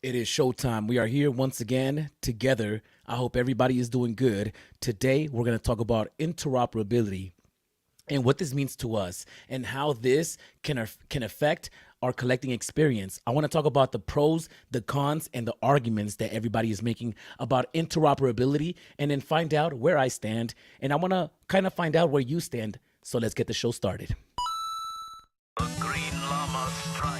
It is showtime. We are here once again together. I hope everybody is doing good. Today, we're going to talk about interoperability and what this means to us and how this can affect our collecting experience. I want to talk about the pros, the cons, and the arguments that everybody is making about interoperability and then find out where I stand. And I want to kind of find out where you stand. So let's get the show started. The Green Llama Strike.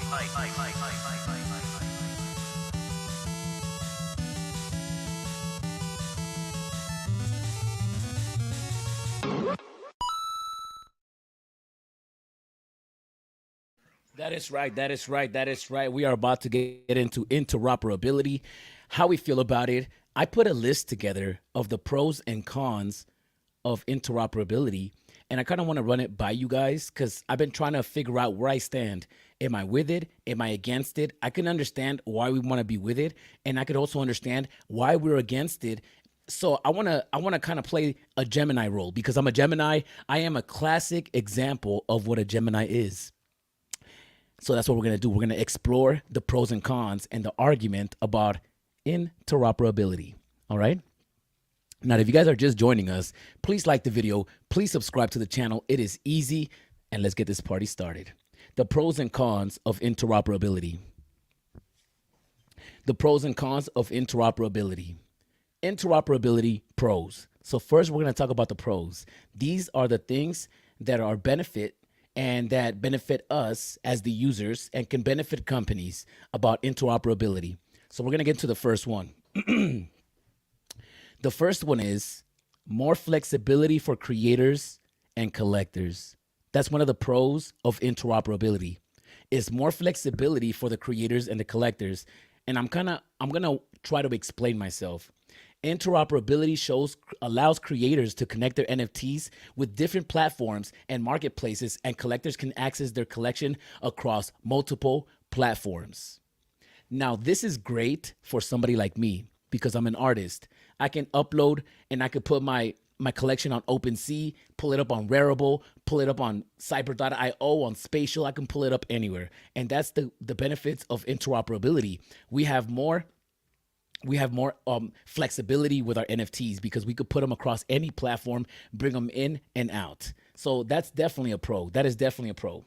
That is right. That is right. That is right. We are about to get into interoperability, how we feel about it. I put a list together of the pros and cons of interoperability, and I kind of want to run it by you guys because I've been trying to figure out where I stand. Am I with it? Am I against it? I can understand why we want to be with it, and I could also understand why we're against it. So I want to kind of play a Gemini role because I'm a Gemini. I am a classic example of what a Gemini is. So that's what we're going to do. We're going to explore the pros and cons and the argument about interoperability. All right. Now, if you guys are just joining us, please like the video. Please subscribe to the channel. It is easy. And let's get this party started. The pros and cons of interoperability. The pros and cons of interoperability. Interoperability pros. So first, we're going to talk about the pros. These are the things that are benefit and that benefit us as the users and can benefit companies about interoperability. So we're going to get to the first one. The first one is more flexibility for creators and collectors. That's one of the pros of interoperability is more flexibility for the creators and the collectors. And I'm going to try to explain myself. Interoperability allows creators to connect their NFTs with different platforms and marketplaces, and collectors can access their collection across multiple platforms. Now, this is great for somebody like me because I'm an artist. I can upload and I could put my collection on OpenSea, pull it up on Rarible, pull it up on Cyber.io, on Spatial. I can pull it up anywhere. And that's the benefits of interoperability. We have more flexibility with our NFTs because we could put them across any platform, bring them in and out. So that's definitely a pro. That is definitely a pro.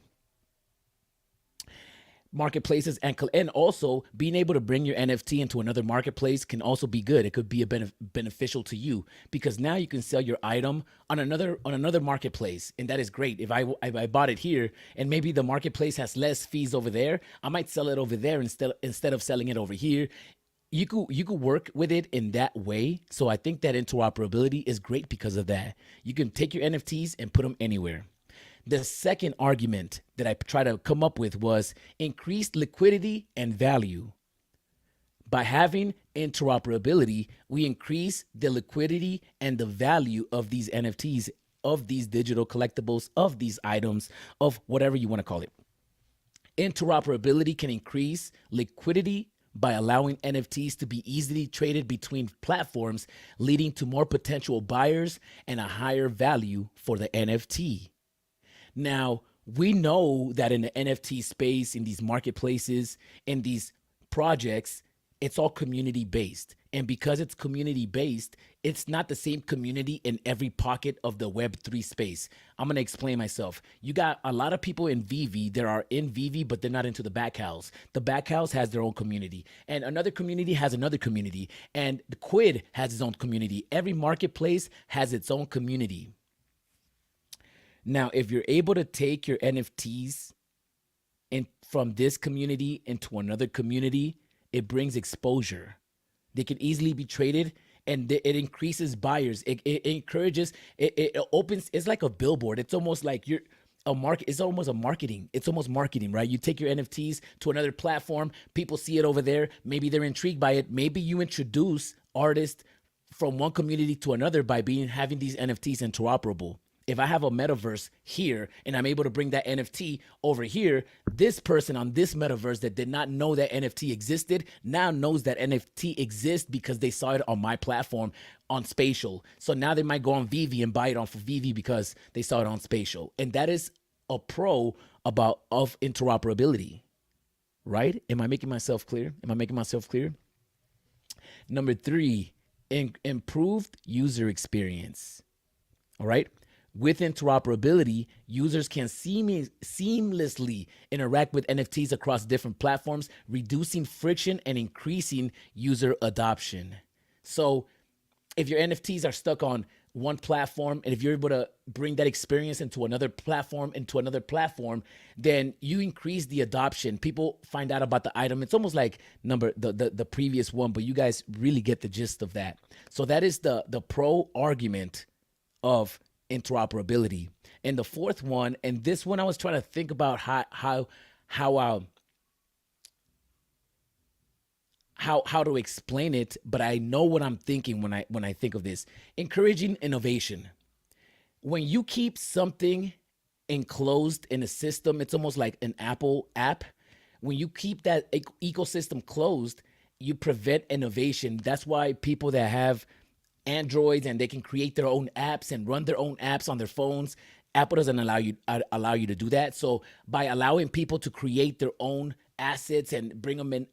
Marketplaces and also being able to bring your NFT into another marketplace can also be good. It could be beneficial to you because now you can sell your item on another marketplace, and that is great. If I bought it here and maybe the marketplace has less fees over there, I might sell it over there instead of selling it over here. You could work with it in that way. So I think that interoperability is great because of that. You can take your NFTs and put them anywhere. The second argument that I tried to come up with was increased liquidity and value. By having interoperability, we increase the liquidity and the value of these NFTs, of these digital collectibles, of these items, of whatever you want to call it. Interoperability can increase liquidity by allowing NFTs to be easily traded between platforms, leading to more potential buyers and a higher value for the NFT. Now, we know that in the NFT space, in these marketplaces, in these projects, it's all community based. And because it's community based, it's not the same community in every pocket of the Web3 space. I'm going to explain myself. You got a lot of people in VEVE that are in VEVE, but they're not into the back house. The back house has their own community, and another community has another community, and the Quid has its own community. Every marketplace has its own community. Now, if you're able to take your NFTs from this community into another community, it brings exposure. They can easily be traded, and it increases buyers. It encourages. It opens. It's like a billboard. It's almost like you're a market. It's almost a marketing. It's almost marketing, right? You take your NFTs to another platform. People see it over there. Maybe they're intrigued by it. Maybe you introduce artists from one community to another by having these NFTs interoperable. If I have a metaverse here and I'm able to bring that NFT over here, this person on this metaverse that did not know that NFT existed now knows that NFT exists because they saw it on my platform on Spatial. So now they might go on VEVE and buy it off of VEVE because they saw it on Spatial. And that is a pro of interoperability. right? Am I making myself clear? Am I making myself clear? Number three, improved user experience. All right. With interoperability, users can seamlessly interact with NFTs across different platforms, reducing friction and increasing user adoption. So, if your NFTs are stuck on one platform, and if you're able to bring that experience into another platform, then you increase the adoption. People find out about the item. It's almost like the previous one, but you guys really get the gist of that. So that is the pro argument of interoperability. And the fourth one, and this one I was trying to think about how to explain it, but I know what I'm thinking when I think of this. Encouraging innovation. When you keep something enclosed in a system, it's almost like an Apple app. When you keep that ecosystem closed, you prevent innovation. That's why people that have Androids and they can create their own apps and run their own apps on their phones, Apple doesn't allow you to do that. So by allowing people to create their own assets and bring them in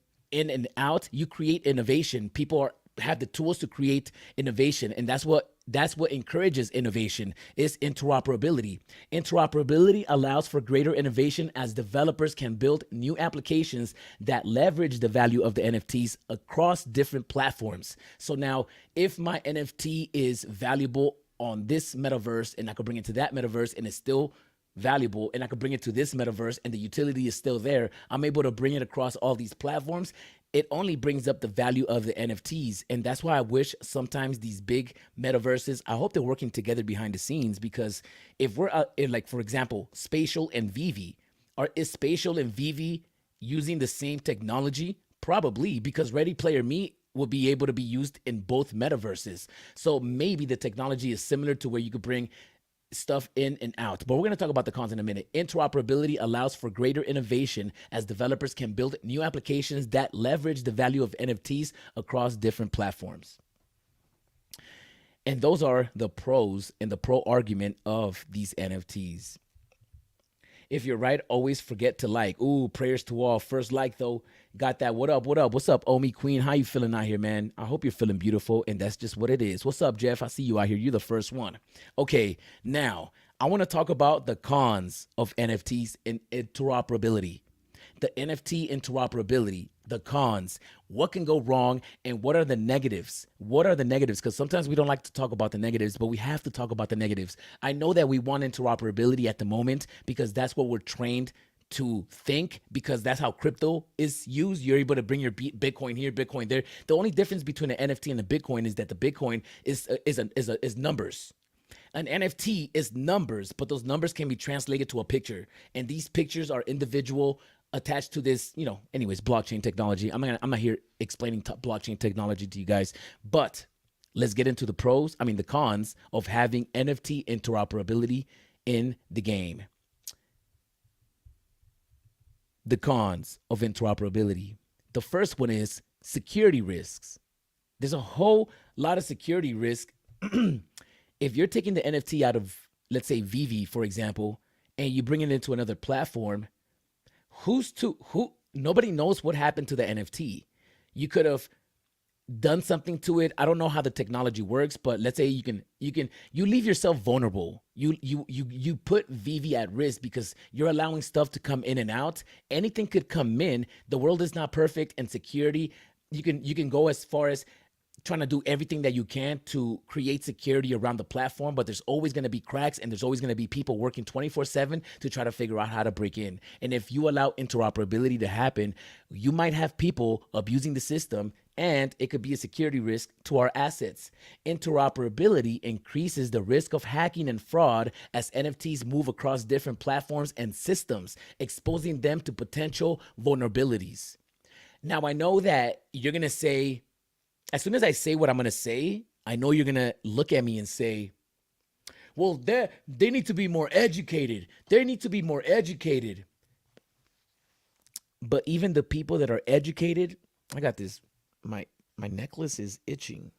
and out, you create innovation. People have the tools to create innovation, and that's what encourages innovation is interoperability. Interoperability allows for greater innovation as developers can build new applications that leverage the value of the NFTs across different platforms. So now, if my NFT is valuable on this metaverse and I could bring it to that metaverse and it's still valuable, and I could bring it to this metaverse and the utility is still there, I'm able to bring it across all these platforms. It only brings up the value of the NFTs. And that's why I wish sometimes these big metaverses, I hope they're working together behind the scenes, because if we're like, for example, Spatial and VeVe, is Spatial and VeVe using the same technology? Probably, because Ready Player Me will be able to be used in both metaverses. So maybe the technology is similar to where you could bring stuff in and out. But we're going to talk about the cons in a minute. Interoperability allows for greater innovation as developers can build new applications that leverage the value of NFTs across different platforms. And those are the pros and the pro argument of these NFTs. If you're right, always forget to like. Ooh, prayers to all. First like, though. Got that. What up? What up? What's up, Omi Queen? How you feeling out here, man? I hope you're feeling beautiful, and that's just what it is. What's up, Jeff? I see you out here. You're the first one. Okay, now I want to talk about the cons of NFTs and interoperability. The NFT interoperability, the cons, what can go wrong, and what are the negatives? What are the negatives? Because sometimes we don't like to talk about the negatives, but we have to talk about the negatives. I know that we want interoperability at the moment because that's what we're trained to think, because that's how crypto is used. You're able to bring your Bitcoin here, Bitcoin there. The only difference between an NFT and the Bitcoin is that the Bitcoin is numbers. An NFT is numbers, but those numbers can be translated to a picture, and these pictures are individual, attached to this, anyways, blockchain technology. I'm not here explaining blockchain technology to you guys, but let's get into the cons of having NFT interoperability in the game. The cons of interoperability. The first one is security risks. There's a whole lot of security risk. If you're taking the NFT out of, let's say, VeVe, for example, and you bring it into another platform, nobody knows what happened to the NFT. You could have done something to it. I don't know how the technology works, but let's say you leave yourself vulnerable. You put VeVe at risk because you're allowing stuff to come in and out. Anything could come in. The world is not perfect, and security, you can go as far as trying to do everything that you can to create security around the platform, but there's always going to be cracks, and there's always going to be people working 24/7 to try to figure out how to break in. And if you allow interoperability to happen, you might have people abusing the system, and it could be a security risk to our assets. Interoperability increases the risk of hacking and fraud as NFTs move across different platforms and systems, exposing them to potential vulnerabilities. Now, I know that you're going to say, as soon as I say what I'm going to say, I know you're going to look at me and say, well, they need to be more educated. They need to be more educated. But even the people that are educated, I got this, my necklace is itching.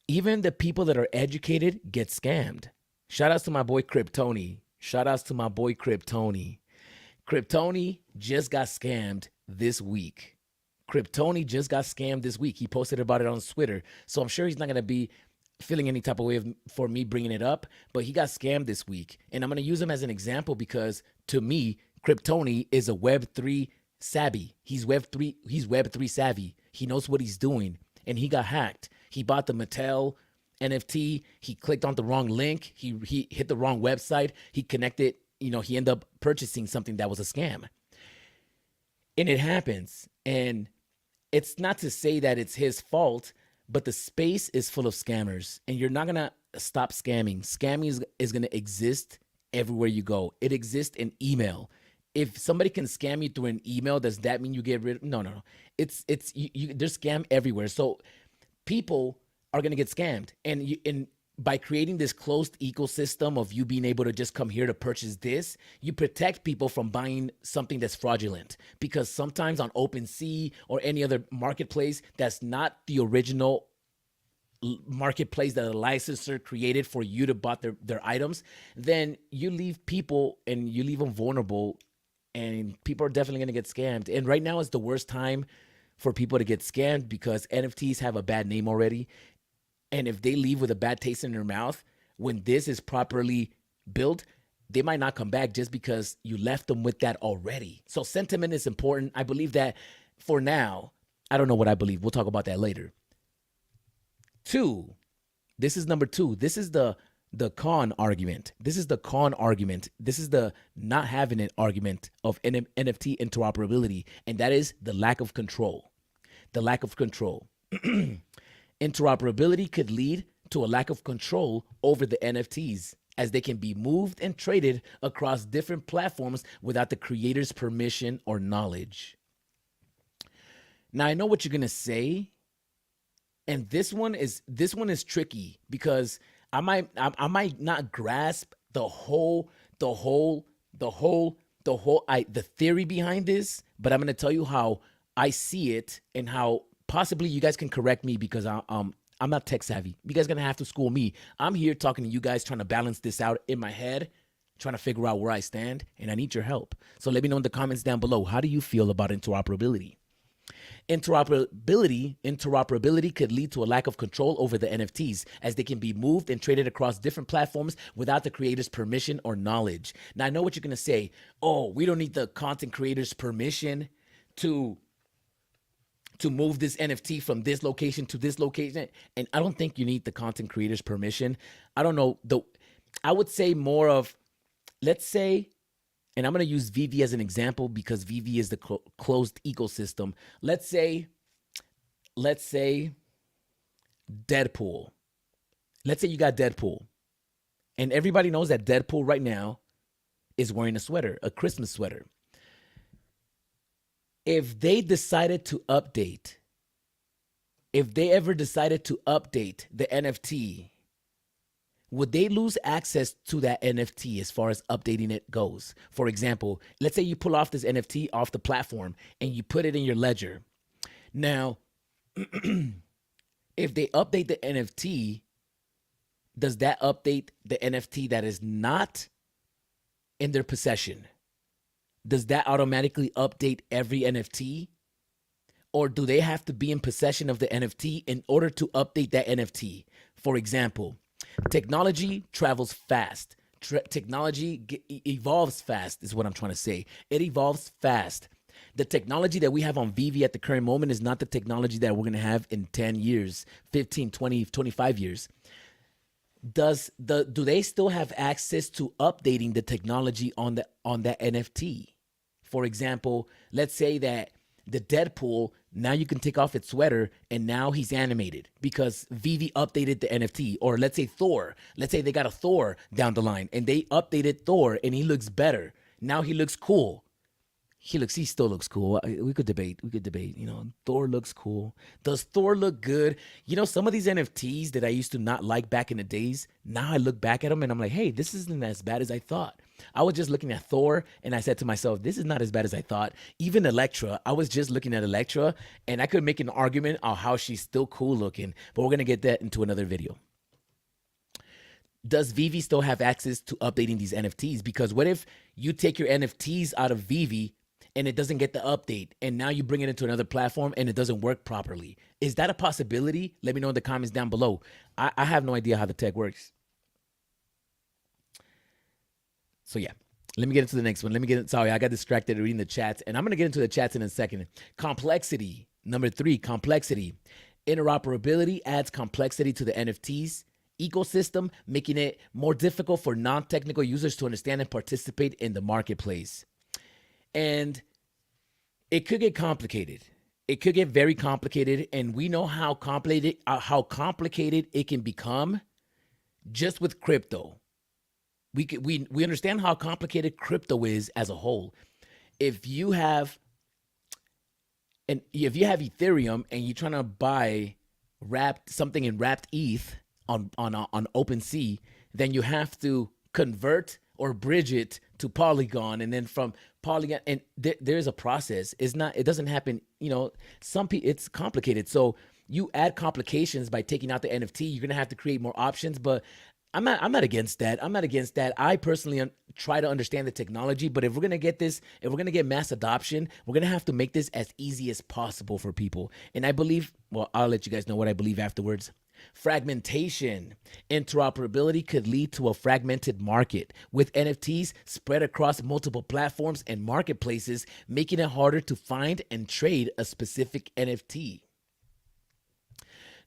Even the people that are educated get scammed. Shout outs to my boy Kryptoni. Shout outs to my boy Kryptoni. Kryptoni just got scammed this week. Kryptoni just got scammed this week. He posted about it on Twitter. So I'm sure he's not going to be feeling any type of way for me bringing it up, but he got scammed this week. And I'm going to use him as an example because to me, Kryptoni is a Web3 savvy. He's Web3 savvy. He knows what he's doing, and he got hacked. He bought the Mattel NFT. He clicked on the wrong link. He hit the wrong website. He connected, he ended up purchasing something that was a scam. And it happens. And it's not to say that it's his fault, but the space is full of scammers, and you're not going to stop scamming. Scamming is going to exist everywhere you go. It exists in email. If somebody can scam you through an email, does that mean you get rid of? No. There's scam everywhere. So people are going to get scammed. And by creating this closed ecosystem of you being able to just come here to purchase this, you protect people from buying something that's fraudulent. Because sometimes on OpenSea or any other marketplace, that's not the original marketplace that a licensor created for you to buy their items, then you leave people and you leave them vulnerable, and people are definitely going to get scammed. And right now is the worst time for people to get scammed because NFTs have a bad name already. And if they leave with a bad taste in their mouth, when this is properly built, they might not come back just because you left them with that already. So sentiment is important. I believe that for now. I don't know what I believe. We'll talk about that later. This is number 2. This is the con argument. This is the con argument. This is the not having it argument of NFT interoperability. And that is the lack of control. The lack of control. Interoperability could lead to a lack of control over the NFTs, as they can be moved and traded across different platforms without the creator's permission or knowledge. Now, I know what you're going to say. And this one is tricky because I might not grasp the theory behind this, but I'm going to tell you how I see it and how possibly you guys can correct me because I'm not tech savvy. You guys are going to have to school me. I'm here talking to you guys, trying to balance this out in my head, trying to figure out where I stand, and I need your help. So let me know in the comments down below. How do you feel about interoperability? Interoperability could lead to a lack of control over the NFTs, as they can be moved and traded across different platforms without the creator's permission or knowledge. Now, I know what you're going to say. Oh, we don't need the content creator's permission to move this NFT from this location to this location. And I don't think you need the content creator's permission. I don't know. I would say more of, let's say, and I'm going to use VeVe as an example because VeVe is the closed ecosystem. Let's say Deadpool. Let's say you got Deadpool. And everybody knows that Deadpool right now is wearing a sweater, a Christmas sweater. If they ever decided to update the NFT, would they lose access to that NFT as far as updating it goes? For example, let's say you pull off this NFT off the platform and you put it in your ledger. Now, if they update the NFT, does that update the NFT that is not in their possession? Does that automatically update every NFT? Or do they have to be in possession of the NFT in order to update that NFT? For example, technology travels fast. Technology evolves fast is what I'm trying to say. It evolves fast. The technology that we have on VeVe at the current moment is not the technology that we're going to have in 10 years, 15, 20, 25 years. Do they still have access to updating the technology on that NFT? For example, let's say that the Deadpool, now you can take off its sweater and now he's animated because VeVe updated the NFT. Or let's say Thor. Let's say they got a Thor down the line and they updated Thor and he looks better. Now he looks cool. He still looks cool. We could debate. Thor looks cool. Does Thor look good? Some of these NFTs that I used to not like back in the days, now I look back at them and I'm like, hey, this isn't as bad as I thought. I was just looking at Thor and I said to myself, this is not as bad as I thought. Even Elektra, I was just looking at Elektra and I could make an argument on how she's still cool looking, but we're going to get that into another video. does VeVe still have access to updating these NFTs? Because what if you take your NFTs out of VeVe and it doesn't get the update, and now you bring it into another platform and it doesn't work properly? Is that a possibility? Let me know in the comments down below. I have no idea how the tech works. So yeah, let me get into the next one. Sorry, I got distracted reading the chats, and I'm going to get into the chats in a second. Complexity. Number 3, complexity. Interoperability adds complexity to the NFTs ecosystem, making it more difficult for non-technical users to understand and participate in the marketplace. And it could get complicated. It could get very complicated, and we know how complicated it can become just with crypto. We understand how complicated crypto is as a whole. If you have Ethereum and you're trying to buy something in wrapped ETH on OpenSea, then you have to convert or bridge it to Polygon, and then from Polygon, and there's a process. It doesn't happen. It's complicated. So you add complications by taking out the NFT. You're gonna have to create more options, but I'm not against that. I personally try to understand the technology, but if we're going to get mass adoption, we're going to have to make this as easy as possible for people. And I believe, well, I'll let you guys know what I believe afterwards. Fragmentation. Interoperability could lead to a fragmented market with NFTs spread across multiple platforms and marketplaces, making it harder to find and trade a specific NFT.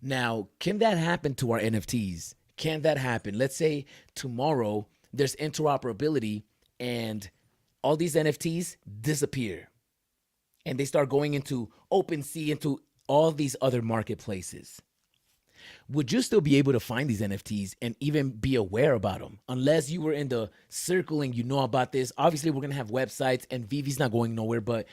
Now, can that happen to our NFTs? Can that happen? Let's say tomorrow there's interoperability and all these NFTs disappear and they start going into OpenSea, into all these other marketplaces. Would you still be able to find these NFTs and even be aware about them? Unless you were in the circle and you know about this. Obviously, we're going to have websites and VeVe's not going nowhere, but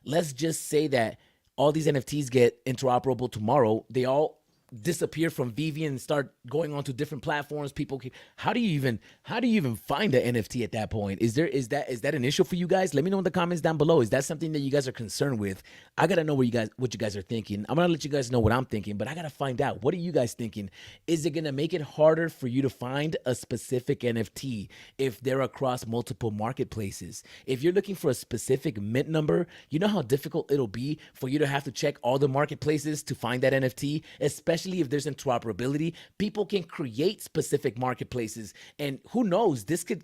let's just say that all these NFTs get interoperable tomorrow. They all disappear from VeVe and start going on to different platforms. How do you even find an NFT at that point? Is that an issue for you guys? Let me know in the comments down below. Is that something that you guys are concerned with? I gotta know what you guys are thinking. I'm gonna let you guys know what I'm thinking, but I gotta find out, what are you guys thinking? Is it gonna make it harder for you to find a specific NFT if they're across multiple marketplaces? If you're looking for a specific mint number, you know how difficult it'll be for you to have to check all the marketplaces to find that NFT, especially if there's interoperability. People can create specific marketplaces, and who knows, this could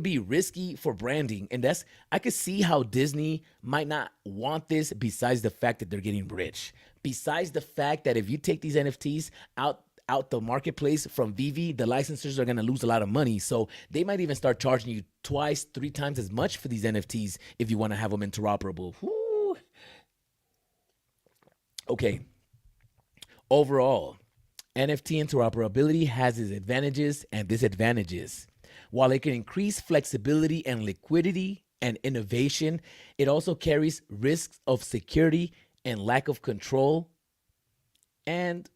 be risky for branding. And I could see how Disney might not want this, besides the fact that they're getting rich. Besides the fact that if you take these NFTs out the marketplace from VeVe, the licensors are going to lose a lot of money. So they might even start charging you 2x, 3x as much for these NFTs if you want to have them interoperable. Woo. Okay. Overall, NFT interoperability has its advantages and disadvantages. While it can increase flexibility and liquidity and innovation, it also carries risks of security and lack of control and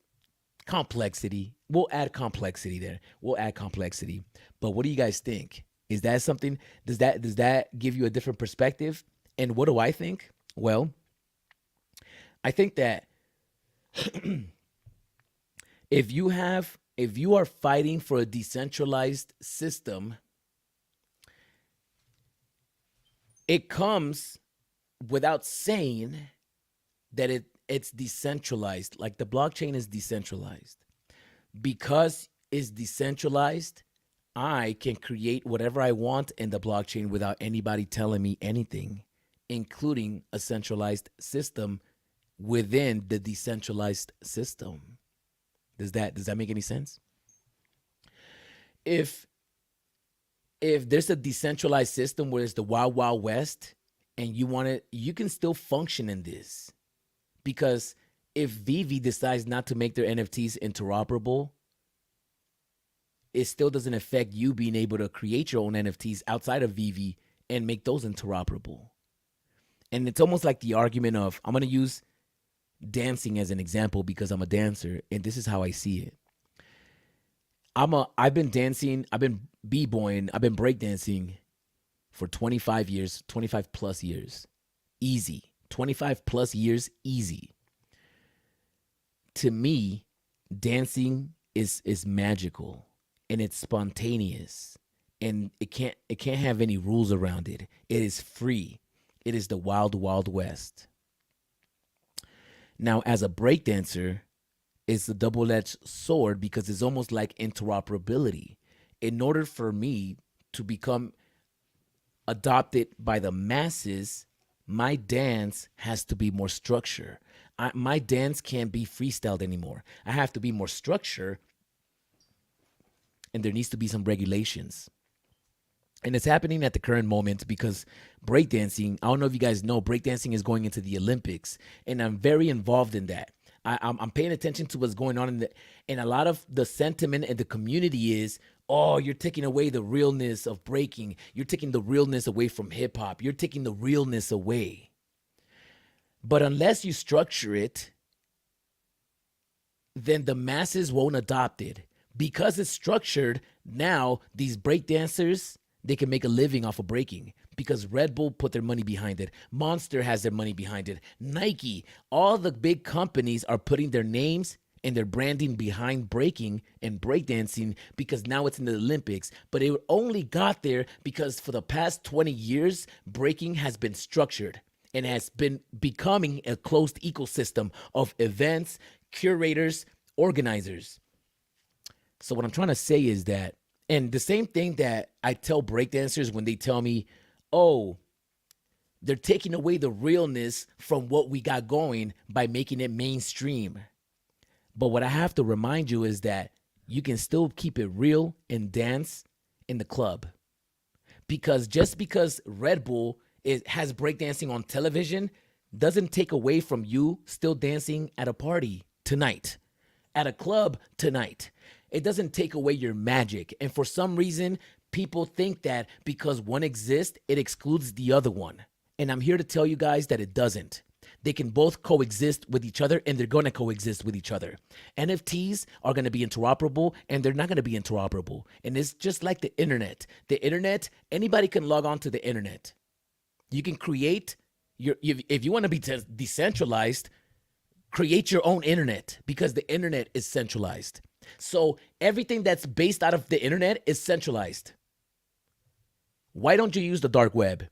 complexity. We'll add complexity there. But what do you guys think? Is that something? Does that give you a different perspective? And what do I think? Well, I think that if you are fighting for a decentralized system, it comes without saying that it's decentralized. Like, the blockchain is decentralized. Because it's decentralized, I can create whatever I want in the blockchain without anybody telling me anything, including a centralized system within the decentralized system. Does that make any sense? If there's a decentralized system where it's the wild, wild west, and you can still function in this. Because if VeVe decides not to make their NFTs interoperable, it still doesn't affect you being able to create your own NFTs outside of VeVe and make those interoperable. And it's almost like the argument of, I'm going to use dancing as an example because I'm a dancer, and this is how I see it. I've been dancing, I've been b-boying, I've been breakdancing for 25 years, 25 plus years. Easy. 25 plus years, easy. To me, dancing is magical and it's spontaneous and it can't have any rules around it. It is free. It is the wild, wild west. Now, as a breakdancer, it's a double-edged sword because it's almost like interoperability. In order for me to become adopted by the masses, my dance has to be more structured. My dance can't be freestyled anymore. I have to be more structured, and there needs to be some regulations. And it's happening at the current moment because breakdancing, I don't know if you guys know, breakdancing is going into the Olympics, and I'm very involved in that. I'm paying attention to what's going on and a lot of the sentiment in the community is, oh, you're taking away the realness of breaking. You're taking the realness away from hip hop. You're taking the realness away. But unless you structure it, then the masses won't adopt it. Because it's structured, now these breakdancers, they can make a living off of breaking because Red Bull put their money behind it. Monster has their money behind it. Nike, all the big companies are putting their names and their branding behind breaking and breakdancing because now it's in the Olympics. But it only got there because for the past 20 years, breaking has been structured and has been becoming a closed ecosystem of events, curators, organizers. So what I'm trying to say is that, and the same thing that I tell breakdancers when they tell me, oh, they're taking away the realness from what we got going by making it mainstream. But what I have to remind you is that you can still keep it real and dance in the club. Because just because Red Bull has breakdancing on television doesn't take away from you still dancing at a party tonight, at a club tonight. It doesn't take away your magic. And for some reason, people think that because one exists, it excludes the other one. And I'm here to tell you guys that it doesn't. They can both coexist with each other, and they're going to coexist with each other. NFTs are going to be interoperable, and they're not going to be interoperable. And it's just like the internet. The internet, anybody can log on to the internet. You can create if you want to be decentralized, create your own internet because the internet is centralized. So everything that's based out of the internet is centralized. Why don't you use the dark web?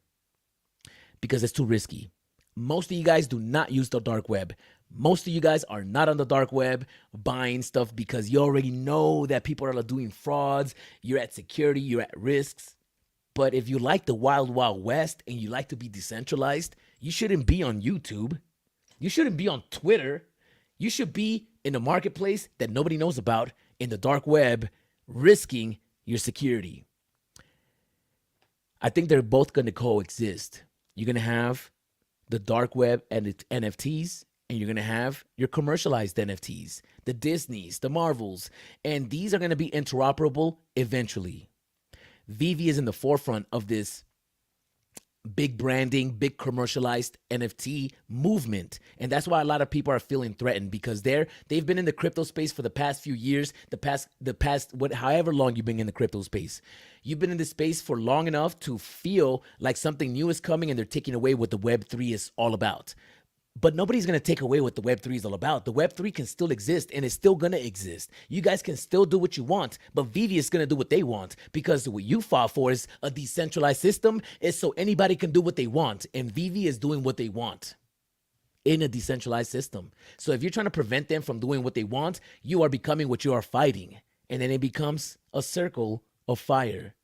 Because it's too risky. Most of you guys do not use the dark web. Most of you guys are not on the dark web buying stuff because you already know that people are doing frauds. You're at security, you're at risks. But if you like the wild, wild west and you like to be decentralized, you shouldn't be on YouTube. You shouldn't be on Twitter. You should be in a marketplace that nobody knows about in the dark web, risking your security. I think they're both going to coexist. You're going to have the dark web and its NFTs, and you're going to have your commercialized NFTs, the Disneys, the Marvels, and these are going to be interoperable eventually. VeVe is in the forefront of this big branding, big commercialized NFT movement. And that's why a lot of people are feeling threatened because they've been in the crypto space for the past few years, however long you've been in the crypto space. You've been in this space for long enough to feel like something new is coming and they're taking away what the Web3 is all about. But nobody's going to take away what the Web3 is all about. The Web3 can still exist and it's still going to exist. You guys can still do what you want, but VeVe is going to do what they want because what you fought for is a decentralized system is so anybody can do what they want. And VeVe is doing what they want in a decentralized system. So if you're trying to prevent them from doing what they want, you are becoming what you are fighting. And then it becomes a circle of fire.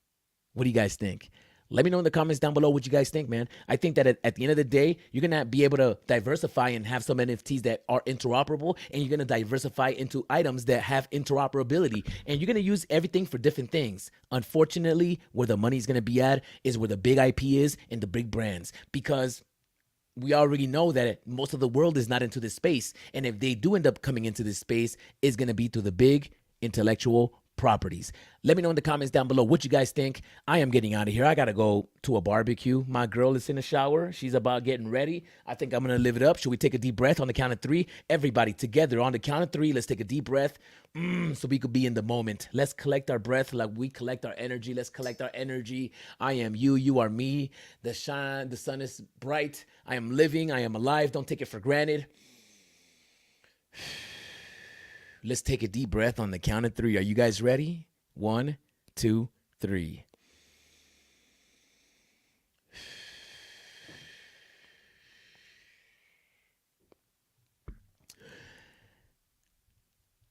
What do you guys think? Let me know in the comments down below what you guys think, man. I think that at the end of the day, you're going to be able to diversify and have some NFTs that are interoperable, and you're going to diversify into items that have interoperability, and you're going to use everything for different things. Unfortunately, where the money is going to be at is where the big IP is and the big brands, because we already know that most of the world is not into this space, and if they do end up coming into this space, it's going to be through the big intellectual properties. Let me know in the comments down below what you guys think. I am getting out of here. I gotta go to a barbecue. My girl is in the shower. She's about getting ready. I think I'm gonna live it up. Should we take a deep breath on the count of three? Everybody together on the count of three. Let's take a deep breath so we could be in the moment. Let's collect our breath like we collect our energy. Let's collect our energy. I am you. You are me. The sun is bright. I am living. I am alive. Don't take it for granted. Let's take a deep breath on the count of 3. Are you guys ready? 1, 2, 3.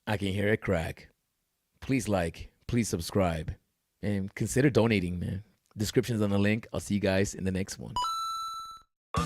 I can hear it crack. Please like, please subscribe, and consider donating, man. Description's on the link. I'll see you guys in the next one. A